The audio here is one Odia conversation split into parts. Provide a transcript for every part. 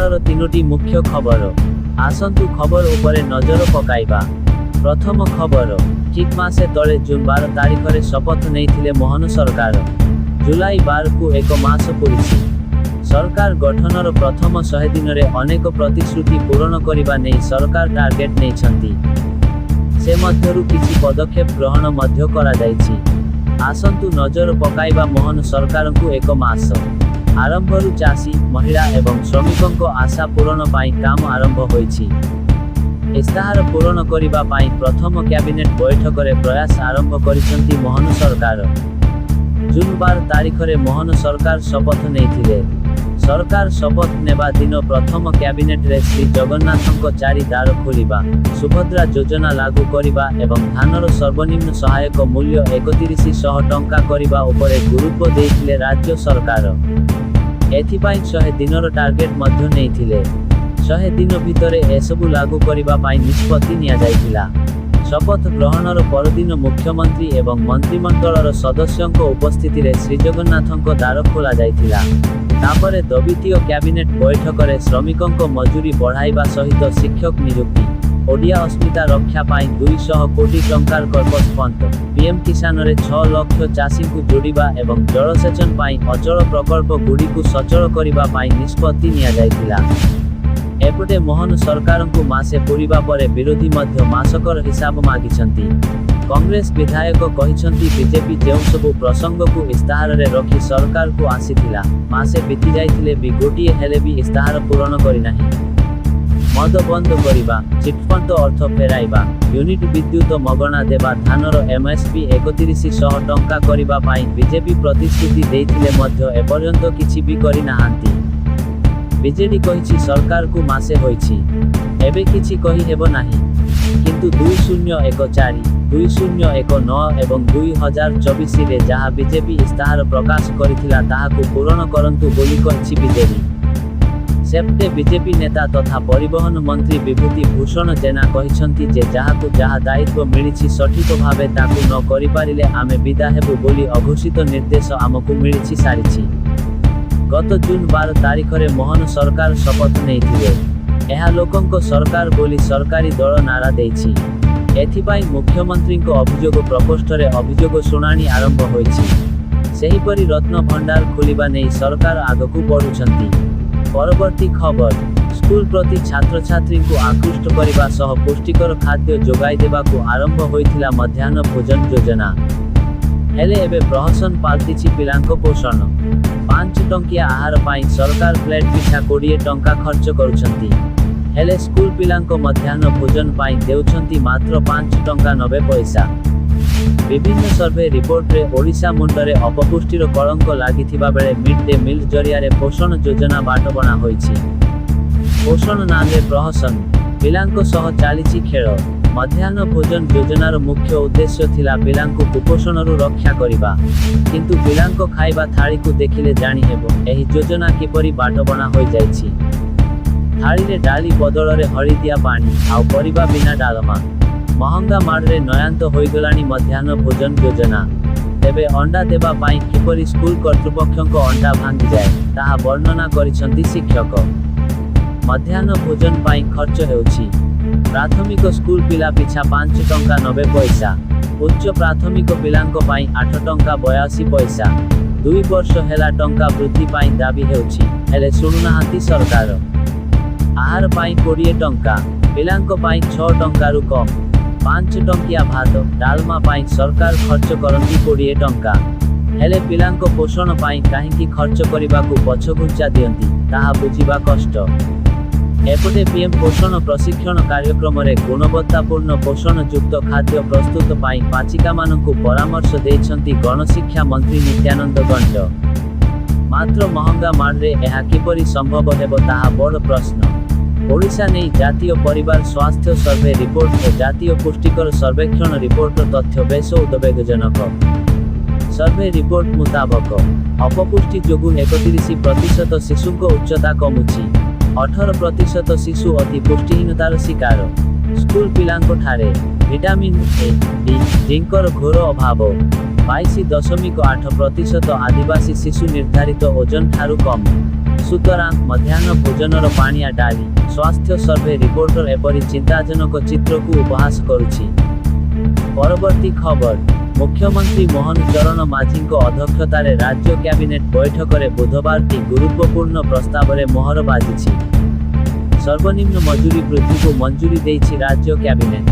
ସକାଳର ତିନୋଟି ମୁଖ୍ୟ ଖବର। ଆସନ୍ତୁ ଖବର ଉପରେ ନଜର ପକାଇବା। ପ୍ରଥମ ଖବର, ଠିକ୍ ମାସେ ତଳେ ଜୁନ୍ 12 ତାରିଖରେ ଶପଥ ନେଇଥିଲେ ମୋହନ ସରକାର। ଜୁଲାଇ 12କୁ ଏକ ମାସ ପୂରିଛି। ସରକାର ଗଠନର ପ୍ରଥମ 100 ଦିନରେ ଅନେକ ପ୍ରତିଶ୍ରୁତି ପୂରଣ କରିବା ନେଇ ସରକାର ଟାର୍ଗେଟ ନେଇଛନ୍ତି। ସେ ମଧ୍ୟରୁ କିଛି ପଦକ୍ଷେପ ଗ୍ରହଣ ମଧ୍ୟ କରାଯାଇଛି। ଆସନ୍ତୁ ନଜର ପକାଇବା ମୋହନ ସରକାରଙ୍କୁ ଏକ ମାସ ଆରମ୍ଭରୁ ଚାଷୀ, ମହିଳା ଏବଂ ଶ୍ରମିକଙ୍କ ଆଶା ପୂରଣ ପାଇଁ କାମ ଆରମ୍ଭ ହୋଇଛି। ଇସ୍ତାହାର ପୂରଣ କରିବା ପାଇଁ ପ୍ରଥମ କ୍ୟାବିନେଟ ବୈଠକରେ ପ୍ରୟାସ ଆରମ୍ଭ କରିଛନ୍ତି ମୋହନ ସରକାର। ଜୁନ୍ 12 ତାରିଖରେ ମୋହନ ସରକାର ଶପଥ ନେଇଥିଲେ। ସରକାର ଶପଥ ନେବା ଦିନ ପ୍ରଥମ କ୍ୟାବିନେଟରେ ଶ୍ରୀ ଜଗନ୍ନାଥଙ୍କ 4 ଦ୍ୱାର ଖୋଲିବା, ସୁଭଦ୍ରା ଯୋଜନା ଲାଗୁ କରିବା ଏବଂ ଧାନର ସର୍ବନିମ୍ନ ସହାୟକ ମୂଲ୍ୟ 3100 ଟଙ୍କା କରିବା ଉପରେ ଗୁରୁତ୍ୱ ଦେଇଥିଲେ ରାଜ୍ୟ ସରକାର। ଏଥିପାଇଁ 100 ଦିନର ଟାର୍ଗେଟ ମଧ୍ୟ ନେଇଥିଲେ। 100 ଦିନ ଭିତରେ ଏସବୁ ଲାଗୁ କରିବା ପାଇଁ ନିଷ୍ପତ୍ତି ନିଆଯାଇଥିଲା। ଶପଥ ଗ୍ରହଣର ପରଦିନ ମୁଖ୍ୟମନ୍ତ୍ରୀ ଏବଂ ମନ୍ତ୍ରିମଣ୍ଡଳର ସଦସ୍ୟଙ୍କ ଉପସ୍ଥିତିରେ ଶ୍ରୀଜଗନ୍ନାଥଙ୍କ ଦ୍ୱାର ଖୋଲାଯାଇଥିଲା। ତାପରେ ଦ୍ୱିତୀୟ କ୍ୟାବିନେଟ ବୈଠକରେ ଶ୍ରମିକଙ୍କ ମଜୁରୀ ବଢ଼ାଇବା ସହିତ ଶିକ୍ଷକ ନିଯୁକ୍ତି, ଓଡ଼ିଆ ଅସ୍ମିତା ରକ୍ଷା ପାଇଁ 200 କୋଟି ଟଙ୍କାର କର୍ପସ ଫଣ୍ଡ, ପିଏମ୍ କିଷାନରେ 6 ଲକ୍ଷ ଚାଷୀଙ୍କୁ ଯୋଡ଼ିବା ଏବଂ ଜଳସେଚନ ପାଇଁ ଅଚଳ ପ୍ରକଳ୍ପଗୁଡ଼ିକୁ ସଚଳ କରିବା ପାଇଁ ନିଷ୍ପତ୍ତି ନିଆଯାଇଥିଲା। ଏପଟେ ମୋହନ ସରକାରଙ୍କୁ ମାସେ ପୂରିବା ପରେ ବିରୋଧୀ ମଧ୍ୟ ମାସକର ହିସାବ ମାଗିଛନ୍ତି। କଂଗ୍ରେସ ବିଧାୟକ କହିଛନ୍ତି ବିଜେପି ଯେଉଁସବୁ ପ୍ରସଙ୍ଗକୁ ଇସ୍ତାହାରରେ ରଖି ସରକାରକୁ ଆସିଥିଲା, ମାସେ ବିତି ଯାଇଥିଲେ ବି ଗୋଟିଏ ହେଲେ ବି ଇସ୍ତାହାର ପୂରଣ କରିନାହିଁ। ମଦ ବନ୍ଦ କରିବା, ଚିଟ୍‌ଫଣ୍ଡ ଅର୍ଥ ଫେରାଇବା, ୟୁନିଟ୍ ବିଦ୍ୟୁତ ମଗଣା ଦେବା, ଧାନର ଏମ୍ଏସ୍ପି 3100 ଟଙ୍କା କରିବା ପାଇଁ ବିଜେପି ପ୍ରତିଶ୍ରୁତି ଦେଇଥିଲେ ମଧ୍ୟ ଏପର୍ଯ୍ୟନ୍ତ କିଛି ବି କରିନାହାନ୍ତି। ବିଜେଡି କହିଛି ସରକାରକୁ ମାସେ ହୋଇଛି, ଏବେ କିଛି କହିହେବ ନାହିଁ। କିନ୍ତୁ 2014, 2019 ଏବଂ 2024ରେ ଯାହା ବିଜେପି ଇସ୍ତାହାର ପ୍ରକାଶ କରିଥିଲା ତାହାକୁ ପୂରଣ କରନ୍ତୁ ବୋଲି କହିଛି ବିଜେଡି। ସେପଟେ ବିଜେପି ନେତା ତଥା ପରିବହନ ମନ୍ତ୍ରୀ ବିଭୂତି ଭୂଷଣ ଜେନା କହିଛନ୍ତି ଯେ ଯାହାକୁ ଯାହା ଦାୟିତ୍ୱ ମିଳିଛି ସଠିକ ଭାବେ ତାକୁ ନ କରିପାରିଲେ ଆମେ ବିଦା ହେବୁ ବୋଲି ଅଘୋଷିତ ନିର୍ଦ୍ଦେଶ ଆମକୁ ମିଳିଛି ସାରିଛି। ଗତ ଜୁନ୍ 12 ତାରିଖରେ ମୋହନ ସରକାର ଶପଥ ନେଇଥିଲେ। ଏହା ଲୋକଙ୍କ ସରକାର ବୋଲି ସରକାରୀ ଦଳ ନାରା ଦେଇଛି। ଏଥିପାଇଁ ମୁଖ୍ୟମନ୍ତ୍ରୀଙ୍କ ଅଭିଯୋଗ ପ୍ରକୋଷ୍ଠରେ ଅଭିଯୋଗ ଶୁଣାଣି ଆରମ୍ଭ ହୋଇଛି। ସେହିପରି ରତ୍ନ ଭଣ୍ଡାର ଖୋଲିବା ନେଇ ସରକାର ଆଗକୁ ବଢୁଛନ୍ତି। ପରବର୍ତ୍ତୀ ଖବର, ସ୍କୁଲ ପ୍ରତି ଛାତ୍ରଛାତ୍ରୀଙ୍କୁ ଆକୃଷ୍ଟ କରିବା ସହ ପୁଷ୍ଟିକର ଖାଦ୍ୟ ଯୋଗାଇ ଦେବାକୁ ଆରମ୍ଭ ହୋଇଥିଲା ମଧ୍ୟାହ୍ନ ଭୋଜନ ଯୋଜନା। ହେଲେ ଏବେ ପ୍ରହସନ ପାଲଟିଛି ପିଲାଙ୍କ ପୋଷଣ। 5 ଟଙ୍କିଆ ଆହାର ପାଇଁ ସରକାର ପ୍ଲେଟ୍ ପିଛା 20 ଟଙ୍କା ଖର୍ଚ୍ଚ କରୁଛନ୍ତି। ହେଲେ ସ୍କୁଲ ପିଲାଙ୍କ ମଧ୍ୟାହ୍ନ ଭୋଜନ ପାଇଁ ଦେଉଛନ୍ତି ମାତ୍ର 5 ଟଙ୍କା 90 ପଇସା। ବିଭିନ୍ନ ସର୍ଭେ ରିପୋର୍ଟରେ ଓଡ଼ିଶା ମୁଣ୍ଡରେ ଅପପୁଷ୍ଟିର କଳଙ୍କ ଲାଗିଥିବା ବେଳେ ମିଡ୍ ଡେ ମିଲ୍ ଜରିଆରେ ପୋଷଣ ଯୋଜନା ବାଟବଣା ହୋଇଛି। ପୋଷଣ ନାଁରେ ପ୍ରହସନ, ପିଲାଙ୍କ ସହ ଚାଲିଛି ଖେଳ। ମଧ୍ୟାହ୍ନ ଭୋଜନ ଯୋଜନାର ମୁଖ୍ୟ ଉଦ୍ଦେଶ୍ୟ ଥିଲା ପିଲାଙ୍କୁ କୁପୋଷଣରୁ ରକ୍ଷା କରିବା। କିନ୍ତୁ ପିଲାଙ୍କ ଖାଇବା ଥାଳିକୁ ଦେଖିଲେ ଜାଣିହେବ ଏହି ଯୋଜନା କିପରି ବାଟବଣା ହୋଇଯାଇଛି। ଥାଳିରେ ଡାଲି ବଦଳରେ ହଳଦିଆ ପାଣି ଆଉ ପରିବା ବିନା ଡାଲମା। ମହଙ୍ଗା ମାଡ଼ରେ ନୟାନ୍ତ ହୋଇଗଲାଣି ମଧ୍ୟାହ୍ନ ଭୋଜନ ଯୋଜନା। ତେବେ ଅଣ୍ଡା ଦେବା ପାଇଁ କିପରି ସ୍କୁଲ କର୍ତ୍ତୃପକ୍ଷଙ୍କ ଅଣ୍ଡା ଭାଙ୍ଗିଯାଏ ତାହା ବର୍ଣ୍ଣନା କରିଛନ୍ତି ଶିକ୍ଷକ। ମଧ୍ୟାହ୍ନ ଭୋଜନ ପାଇଁ ଖର୍ଚ୍ଚ ହେଉଛି ପ୍ରାଥମିକ ସ୍କୁଲ ପିଲା ପିଛା 5 ଟଙ୍କା 90 ପଇସା, ଉଚ୍ଚ ପ୍ରାଥମିକ ପିଲାଙ୍କ ପାଇଁ 8 ଟଙ୍କା 82 ପଇସା। 2 ବର୍ଷ ହେଲା ଟଙ୍କା ବୃଦ୍ଧି ପାଇଁ ଦାବି ହେଉଛି, ହେଲେ ଶୁଣୁନାହାନ୍ତି ସରକାର। ଆହାର ପାଇଁ 20 ଟଙ୍କା, ପିଲାଙ୍କ ପାଇଁ 6 ଟଙ୍କାରୁ କମ୍। 5 ଟଙ୍କିଆ ଭାତ, ଡାଲମା ପାଇଁ ସରକାର ଖର୍ଚ୍ଚ କରନ୍ତି 20 ଟଙ୍କା। ହେଲେ ପିଲାଙ୍କ ପୋଷଣ ପାଇଁ କାହିଁକି ଖର୍ଚ୍ଚ କରିବାକୁ ପଛଘୁଞ୍ଚା ଦିଅନ୍ତି ତାହା ବୁଝିବା କଷ୍ଟ। ଏପଟେ ପିଏମ୍ ପୋଷଣ ପ୍ରଶିକ୍ଷଣ କାର୍ଯ୍ୟକ୍ରମରେ ଗୁଣବତ୍ତାପୂର୍ଣ୍ଣ ପୋଷଣ ଯୁକ୍ତ ଖାଦ୍ୟ ପ୍ରସ୍ତୁତ ପାଇଁ ପାଚିକାମାନଙ୍କୁ ପରାମର୍ଶ ଦେଇଛନ୍ତି ଗଣଶିକ୍ଷା ମନ୍ତ୍ରୀ ନିତ୍ୟାନନ୍ଦ ଗଣ୍ଡ। ମାତ୍ର ମହଙ୍ଗା ମାଡ଼ରେ ଏହା କିପରି ସମ୍ଭବ ହେବ ତାହା ବଡ଼ ପ୍ରଶ୍ନ। ଓଡ଼ିଶା ନେଇ ଜାତୀୟ ପରିବାର ସ୍ୱାସ୍ଥ୍ୟ ସର୍ଭେ ରିପୋର୍ଟ ଓ ଜାତୀୟ ପୁଷ୍ଟିକର ସର୍ବେକ୍ଷଣ ରିପୋର୍ଟର ତଥ୍ୟ ବେଶ ଉଦ୍ବେଗଜନକ। ସର୍ଭେ ରିପୋର୍ଟ ମୁତାବକ ଅପପୁଷ୍ଟି ଯୋଗୁଁ 31% ଶିଶୁଙ୍କ ଉଚ୍ଚତା କମୁଛି। 18% ଶିଶୁ ଅତି ପୁଷ୍ଟିହୀନତାର ଶିକାର। ସ୍କୁଲ ପିଲାଙ୍କ ଠାରେ ଭିଟାମିନ୍ ଏ, ଡି, ଜିଙ୍କର ଘୋର ଅଭାବ। 22.8% ଆଦିବାସୀ ଶିଶୁ ନିର୍ଦ୍ଧାରିତ ଓଜନ ଠାରୁ କମ୍। সুতরাং ମଧ୍ୟାହ୍ନ ଭୋଜନର ପାଣିଆ ଡାଲି ସ୍ୱାସ୍ଥ୍ୟ ସର୍ଭେ ରିପୋର୍ଟର ଏପରି ଚିନ୍ତାଜନକ ଚିତ୍ରକୁ ଉପହାସ କରୁଛି। ପରବର୍ତ୍ତୀ ଖବର। ମୁଖ୍ୟମନ୍ତ୍ରୀ ମୋହନ ଚରଣ ମାଝୀଙ୍କ ଅଧ୍ୟକ୍ଷତାରେ ରାଜ୍ୟ କ୍ୟାବିନେଟ୍ ବୈଠକରେ ବୁଧବାରଟି ଗୁରୁତ୍ୱପୂର୍ଣ୍ଣ ପ୍ରସ୍ତାବରେ ମୋହର ବାଜିଛି। ସର୍ବନିମ୍ନ ମଜୁରୀ ବୃଦ୍ଧିକୁ ମଞ୍ଜୁରୀ ଦେଇଛି ରାଜ୍ୟ କ୍ୟାବିନେଟ୍।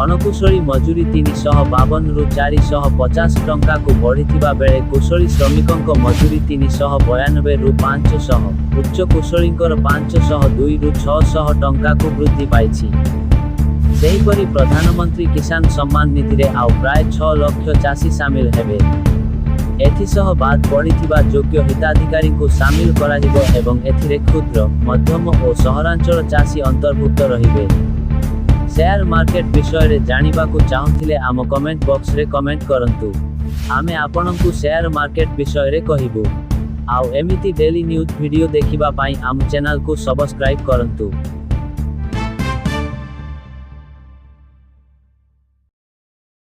ଅଣକୁଶଳୀ ମଜୁରୀ 352ରୁ 450 ଟଙ୍କାକୁ ବଢ଼ିଥିବା ବେଳେ କୁଶଳୀ ଶ୍ରମିକଙ୍କ ମଜୁରୀ 392ରୁ 500, ଉଚ୍ଚ କୁଶଳୀଙ୍କର 502ରୁ 600 ଟଙ୍କାକୁ ବୃଦ୍ଧି ପାଇଛି। ସେହିପରି ପ୍ରଧାନମନ୍ତ୍ରୀ କିଷାନ ସମ୍ମାନ ନିଧିରେ ଆଉ ପ୍ରାୟ 6 ଲକ୍ଷ ଚାଷୀ ସାମିଲ ହେବେ। ଏଥିସହ ବାଦ ପଡ଼ିଥିବା ଯୋଗ୍ୟ ହିତାଧିକାରୀଙ୍କୁ ସାମିଲ କରାଯିବ ଏବଂ ଏଥିରେ କ୍ଷୁଦ୍ର, ମଧ୍ୟମ ଓ ସହରାଞ୍ଚଳ ଚାଷୀ ଅନ୍ତର୍ଭୁକ୍ତ ରହିବେ। ସେୟାର ମାର୍କେଟ ବିଷୟରେ ଜାଣିବାକୁ ଚାହୁଁଥିଲେ ଆମ କମେଣ୍ଟ ବକ୍ସରେ କମେଣ୍ଟ କରନ୍ତୁ। ଆମେ ଆପଣଙ୍କୁ ସେୟାର ମାର୍କେଟ ବିଷୟରେ କହିବୁ। ଆଉ ଏମିତି ଡେଲି ନ୍ୟୁଜ୍ ଭିଡ଼ିଓ ଦେଖିବା ପାଇଁ ଆମ ଚ୍ୟାନେଲକୁ ସବସ୍କ୍ରାଇବ୍ କରନ୍ତୁ।